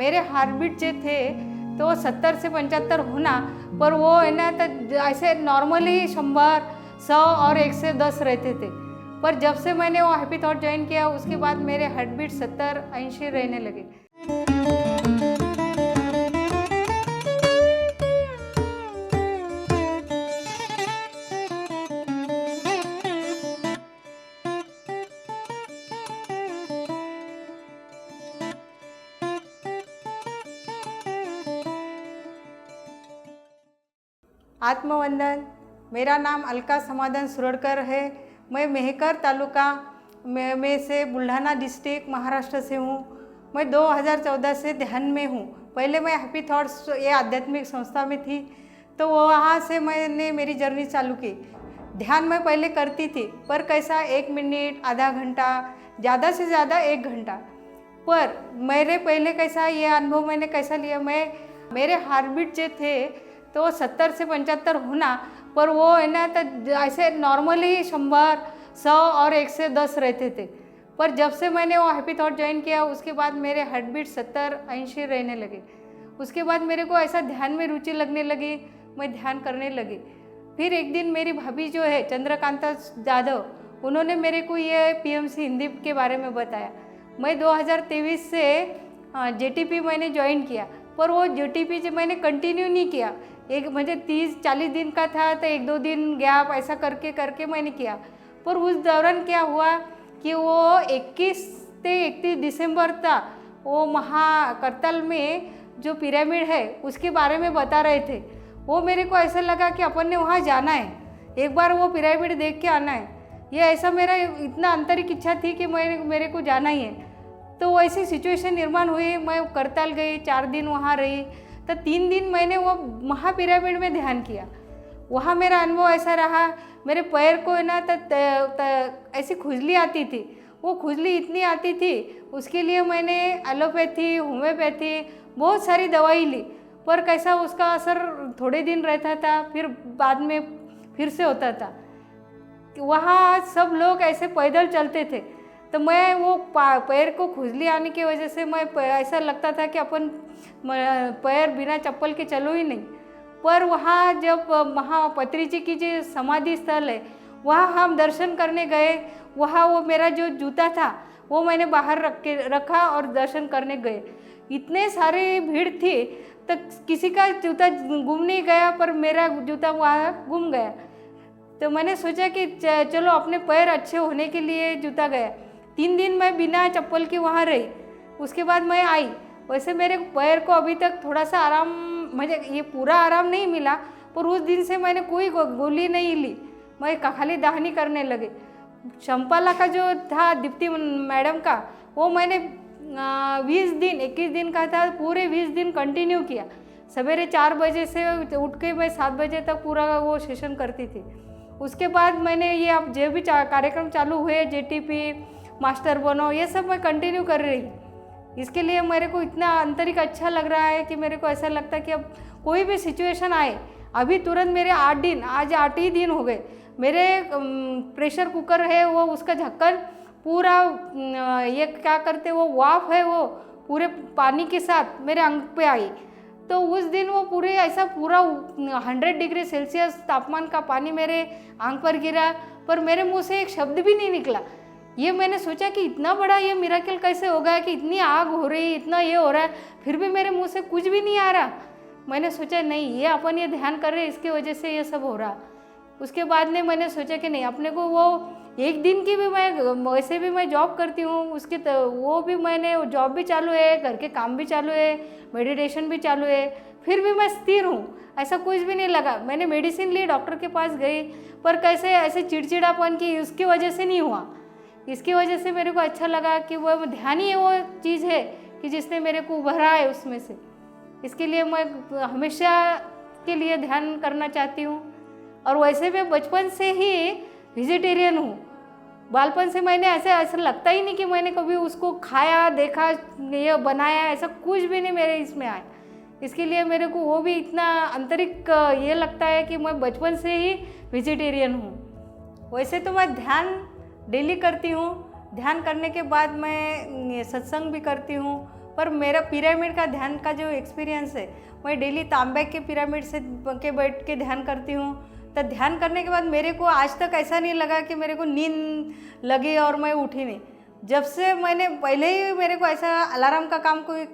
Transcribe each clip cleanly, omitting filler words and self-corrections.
मेरे heart beat जो थे तो 70 से 75 होना, पर वो है ना तो ऐसे नॉर्मली 100, 100 और 1 से 10 रहते थे। पर जब से मैंने वो हैप्पी थॉट ज्वाइन किया उसके बाद मेरे हार्ट बीट 70, 80 रहने लगे। आत्मवंदन। मेरा नाम अलका समाधान सुरड़कर है। मैं मेहकर तालुका में से बुल्ढाना डिस्ट्रिक्ट महाराष्ट्र से हूँ। मैं 2014 से ध्यान में हूँ। पहले मैं हैप्पी थॉट्स ये आध्यात्मिक संस्था में थी, तो वहाँ से मैंने मेरी जर्नी चालू की। ध्यान मैं पहले करती थी, पर कैसा 1 मिनट, आधा घंटा, ज़्यादा से ज़्यादा 1 घंटा। पर मेरे पहले कैसा ये अनुभव मैंने कैसा लिया, मेरे हार्ट बीट जो थे तो 70 से 75 होना, पर वो है ना तो ऐसे नॉर्मली 100, 100 और 1 से 10 रहते थे। पर जब से मैंने वो हैप्पी थॉट ज्वाइन किया उसके बाद मेरे हार्ट बीट 70, 80 रहने लगे। उसके बाद मेरे को ऐसा ध्यान में रुचि लगने लगी, मैं ध्यान करने लगी। फिर एक दिन मेरी भाभी जो है चंद्रकांता जाधव, उन्होंने मेरे को ये पीएमसी हिंदी के बारे में बताया। मैं 2023 से जेटीपी मैंने ज्वाइन किया, पर वो जेटीपी जो मैंने कंटिन्यू नहीं किया। एक मुझे 30-40 दिन का था तो 1-2 दिन गैप ऐसा करके करके मैंने किया। पर उस दौरान क्या हुआ कि वो 21 से 31 दिसंबर तक वो महाकरताल में जो पिरामिड है उसके बारे में बता रहे थे। वो मेरे को ऐसा लगा कि अपन ने वहाँ जाना है, एक बार वो पिरामिड देख के आना है। ये ऐसा मेरा इतना आंतरिक इच्छा थी कि मेरे को जाना ही है। तो वैसी सिचुएशन निर्माण हुई। मैं करताल गई, 4 दिन वहाँ रही। तो 3 दिन मैंने वो महापिरामिड में ध्यान किया। वहाँ मेरा अनुभव ऐसा रहा, मेरे पैर को है ना ऐसी खुजली आती थी। वो खुजली इतनी आती थी, उसके लिए मैंने एलोपैथी, होम्योपैथी बहुत सारी दवाई ली, पर कैसा उसका असर थोड़े दिन रहता था, फिर बाद में फिर से होता था। वहाँ सब लोग ऐसे पैदल चलते थे, तो मैं वो पैर को खुजली आने की वजह से मैं ऐसा लगता था कि अपन पैर बिना चप्पल के चलो ही नहीं। पर वहाँ जब महापत्री जी की जो समाधि स्थल है वहाँ हम दर्शन करने गए। वहाँ वो मेरा जो जूता था वो मैंने बाहर रखा और दर्शन करने गए। इतने सारे भीड़ थी तो किसी का जूता गुम नहीं गया, पर मेरा जूता वहाँ गुम गया। तो मैंने सोचा कि चलो अपने पैर अच्छे होने के लिए जूता गया। 3 दिन मैं बिना चप्पल के वहाँ रही, उसके बाद मैं आई। वैसे मेरे पैर को अभी तक थोड़ा सा आराम, मुझे ये पूरा आराम नहीं मिला, पर उस दिन से मैंने कोई गोली नहीं ली, मैं खाली दाहनी करने लगे। शंपाला का जो था दीप्ति मैडम का, वो मैंने 20 दिन, 21 दिन का था, पूरे 20 दिन कंटिन्यू किया। सवेरे 4 बजे से उठ के मैं 7 बजे तक पूरा वो सेशन करती थी। उसके बाद मैंने ये अब जो भी कार्यक्रम चालू हुए, जेटीपी, मास्टर बनो, ये सब मैं कंटिन्यू कर रही। इसके लिए मेरे को इतना आंतरिक अच्छा लग रहा है कि मेरे को ऐसा लगता है कि अब कोई भी सिचुएशन आए, अभी तुरंत मेरे 8 दिन, आज 8 ही दिन हो गए, मेरे प्रेशर कुकर है वो उसका ढक्कन पूरा ये क्या करते, वो वाफ है वो पूरे पानी के साथ मेरे अंग पे आई। तो उस दिन वो पूरे ऐसा पूरा 100 डिग्री सेल्सियस तापमान का पानी मेरे आंख पर गिरा, पर मेरे मुंह से एक शब्द भी नहीं निकला। ये मैंने सोचा कि इतना बड़ा ये मिराकल कैसे हो गया कि इतनी आग हो रही, इतना ये हो रहा है, फिर भी मेरे मुंह से कुछ भी नहीं आ रहा। मैंने सोचा नहीं, ये अपन ये ध्यान कर रहे इसकी वजह से ये सब हो रहा। उसके बाद में मैंने सोचा कि नहीं, अपने को वो एक दिन की भी, मैं वैसे भी मैं जॉब करती हूँ, उसकी वो भी मैंने जॉब भी चालू है, घर के काम भी चालू है, मेडिटेशन भी चालू है, फिर भी मैं स्थिर हूँ, ऐसा कुछ भी नहीं लगा। मैंने मेडिसिन ली, डॉक्टर के पास गई, पर कैसे ऐसे चिड़चिड़ापन की उसकी वजह से नहीं हुआ। इसकी वजह से मेरे को अच्छा लगा कि वो ध्यान ही वो चीज़ है कि जिसने मेरे को उभरा है उसमें से। इसके लिए मैं हमेशा के लिए ध्यान करना चाहती हूँ। और वैसे मैं बचपन से ही वेजिटेरियन हूँ। बालपन से मैंने ऐसा लगता ही नहीं कि मैंने कभी उसको खाया, देखा, ये बनाया, ऐसा कुछ भी नहीं मेरे इसमें आया। इसके लिए मेरे को वो भी इतना आंतरिक ये लगता है कि मैं बचपन से ही वेजिटेरियन हूँ। वैसे तो मैं ध्यान डेली करती हूँ। ध्यान करने के बाद मैं सत्संग भी करती हूँ, पर मेरा पिरामिड का ध्यान का जो एक्सपीरियंस है, मैं डेली तांबे के पिरामिड से के बैठ के ध्यान करती हूँ। तो ध्यान करने के बाद मेरे को आज तक ऐसा नहीं लगा कि मेरे को नींद लगी और मैं उठी नहीं। जब से मैंने पहले ही मेरे को ऐसा अलार्म का काम कोई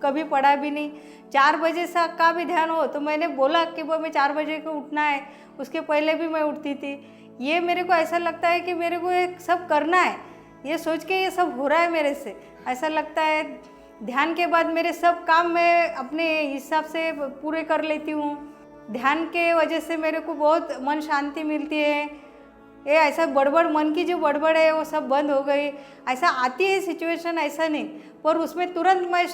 कभी पड़ा भी नहीं। 4 बजे से का भी ध्यान हो तो मैंने बोला कि वो मैं 4 बजे को उठना है, उसके पहले भी मैं उठती थी। ये मेरे को ऐसा लगता है कि मेरे को ये सब करना है, ये सोच के ये सब हो रहा है मेरे से, ऐसा लगता है। ध्यान के बाद मेरे सब काम मैं अपने हिसाब से पूरे कर लेती हूँ। ध्यान के वजह से मेरे को बहुत मन शांति मिलती है। ये ऐसा बड़बड़, मन की जो बड़बड़ है वो सब बंद हो गई। ऐसा आती है सिचुएशन, ऐसा नहीं, पर उसमें तुरंत मैं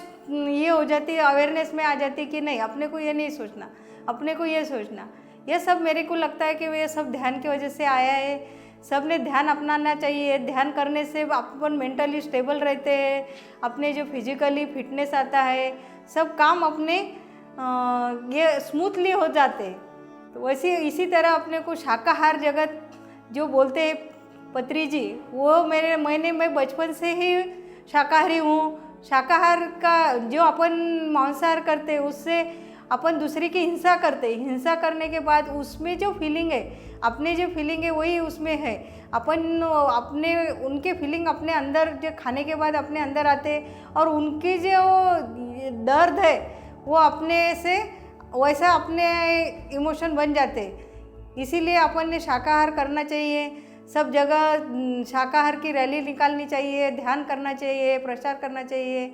ये हो जाती है, अवेयरनेस में आ जाती कि नहीं, अपने को ये नहीं सोचना, अपने को ये सोचना। ये सब मेरे को लगता है कि ये सब ध्यान की वजह से आया है। सब ने ध्यान अपनाना चाहिए। ध्यान करने से अपन मेंटली स्टेबल रहते हैं, अपने जो फिजिकली फिटनेस आता है, सब काम अपने ये स्मूथली हो जाते हैं। तो वैसे इसी तरह अपने को शाकाहार जगत जो बोलते हैं पत्री जी, वो मैं बचपन से ही शाकाहारी हूँ। शाकाहार का जो अपन मांसाहार करते हैं उससे अपन दूसरे की हिंसा करते हैं। हिंसा करने के बाद उसमें जो फीलिंग है, अपने जो फीलिंग है वही उसमें है। अपन अपने उनके फीलिंग अपने अंदर जो खाने के बाद अपने अंदर आते, और उनकी जो दर्द है वो अपने से वैसा अपने इमोशन बन जाते। इसीलिए अपन ने शाकाहार करना चाहिए। सब जगह शाकाहार की रैली निकालनी चाहिए, ध्यान करना चाहिए, प्रचार करना चाहिए।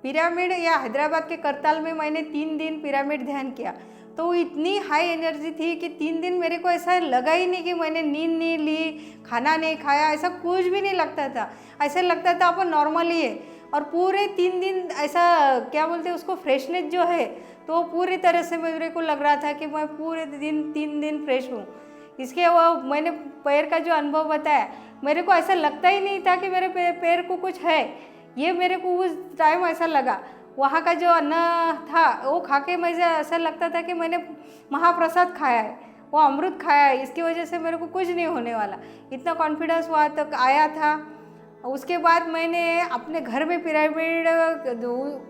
पिरामिड या हैदराबाद के करताल में मैंने 3 दिन पिरामिड ध्यान किया, तो इतनी हाई एनर्जी थी कि 3 दिन मेरे को ऐसा लगा ही नहीं कि मैंने नींद नहीं ली, खाना नहीं खाया, ऐसा कुछ भी नहीं लगता था। ऐसा लगता था अपन नॉर्मल ही है। और पूरे 3 दिन ऐसा क्या बोलते हैं उसको, फ्रेशनेस जो है, तो पूरी तरह से मेरे को लग रहा था कि मैं पूरे 3 दिन फ्रेश हूँ। इसके वो मैंने पैर का जो अनुभव बताया, मेरे को ऐसा लगता ही नहीं था कि मेरे पैर को कुछ है। ये मेरे को उस टाइम ऐसा लगा। वहाँ का जो अन्न था वो खा के मुझे ऐसा लगता था कि मैंने महाप्रसाद खाया है, वो अमृत खाया है। इसकी वजह से मेरे को कुछ नहीं होने वाला, इतना कॉन्फिडेंस वहाँ तक आया था। उसके बाद मैंने अपने घर में पिरामिड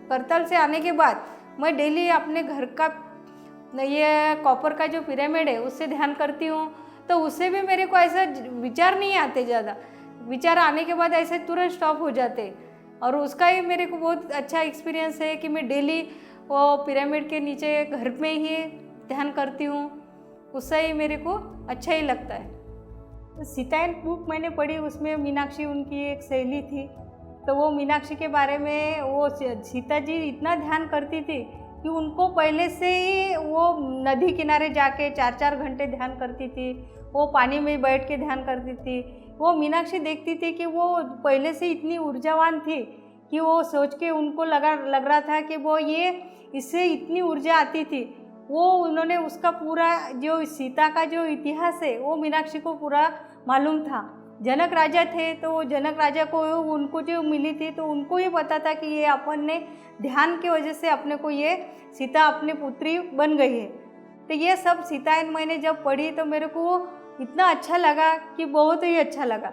करताल से आने के बाद मैं डेली अपने घर का ये कॉपर का जो पिरामिड है उससे ध्यान करती हूँ। तो उससे भी मेरे को ऐसा विचार नहीं आते, ज़्यादा विचार आने के बाद ऐसे तुरंत स्टॉप हो जाते। और उसका ही मेरे को बहुत अच्छा एक्सपीरियंस है कि मैं डेली वो पिरामिड के नीचे घर में ही ध्यान करती हूँ। उससे ही मेरे को अच्छा ही लगता है। सीतायन बुक मैंने पढ़ी, उसमें मीनाक्षी उनकी एक सहेली थी। तो वो मीनाक्षी के बारे में, वो सीता जी इतना ध्यान करती थी कि उनको पहले से ही वो नदी किनारे जाके 4-4 घंटे ध्यान करती थी। वो पानी में बैठ के ध्यान करती थी। वो मीनाक्षी देखती थी कि वो पहले से इतनी ऊर्जावान थी कि वो सोच के उनको लग रहा था कि वो ये इससे इतनी ऊर्जा आती थी। वो उन्होंने उसका पूरा जो सीता का जो इतिहास है वो मीनाक्षी को पूरा मालूम था। जनक राजा थे तो जनक राजा को उनको जो मिली थी तो उनको ये पता था कि ये अपन ने ध्यान की वजह से अपने को ये सीता अपनी पुत्री बन गई है। तो ये सब सीतायन मैंने जब पढ़ी तो मेरे को इतना अच्छा लगा कि बहुत ही अच्छा लगा।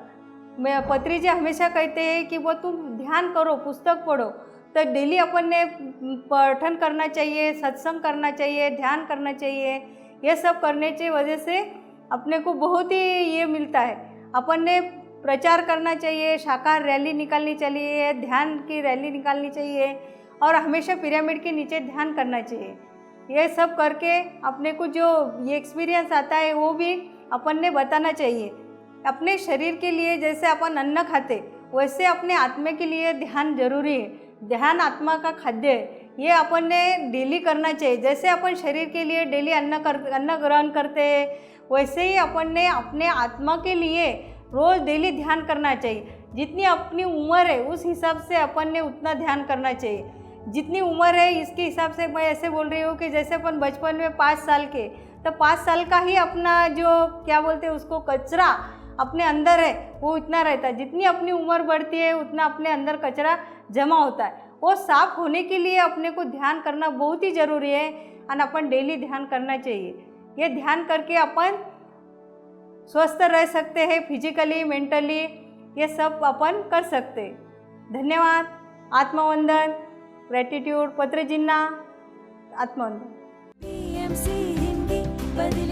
मैं पत्री जी हमेशा कहते हैं कि वो तुम ध्यान करो, पुस्तक पढ़ो। तो डेली अपन ने पठन करना चाहिए, सत्संग करना चाहिए, ध्यान करना चाहिए। ये सब करने की वजह से अपने को बहुत ही ये मिलता है। अपन ने प्रचार करना चाहिए, शाकाहार रैली निकालनी चाहिए, ध्यान की रैली निकालनी चाहिए, और हमेशा पिरामिड के नीचे ध्यान करना चाहिए। ये सब करके अपने को जो ये एक्सपीरियंस आता है वो भी अपन ने बताना चाहिए। अपने शरीर के लिए जैसे अपन अन्न खाते वैसे अपने आत्मा के लिए ध्यान जरूरी है। ध्यान आत्मा का खाद्य है, ये अपन ने डेली करना चाहिए। जैसे अपन शरीर के लिए डेली अन्न ग्रहण करते हैं वैसे ही अपन ने अपने आत्मा के लिए रोज़ डेली ध्यान करना चाहिए। जितनी अपनी उम्र है उस हिसाब से अपन ने उतना ध्यान करना चाहिए। जितनी उम्र है इसके हिसाब से मैं ऐसे बोल रही हूँ कि जैसे अपन बचपन में 5 साल के, तो 5 साल का ही अपना जो क्या बोलते हैं उसको कचरा अपने अंदर है वो इतना रहता है। जितनी अपनी उम्र बढ़ती है उतना अपने अंदर कचरा जमा होता है। वो साफ होने के लिए अपने को ध्यान करना बहुत ही ज़रूरी है और अपन डेली ध्यान करना चाहिए। ये ध्यान करके अपन स्वस्थ रह सकते हैं, फिजिकली मेंटली, ये सब अपन कर सकते हैं। धन्यवाद। आत्मवंदन। ग्रेटिट्यूड, पत्र जिन्ना, आत्मवंदन। PMC हिंदी बदले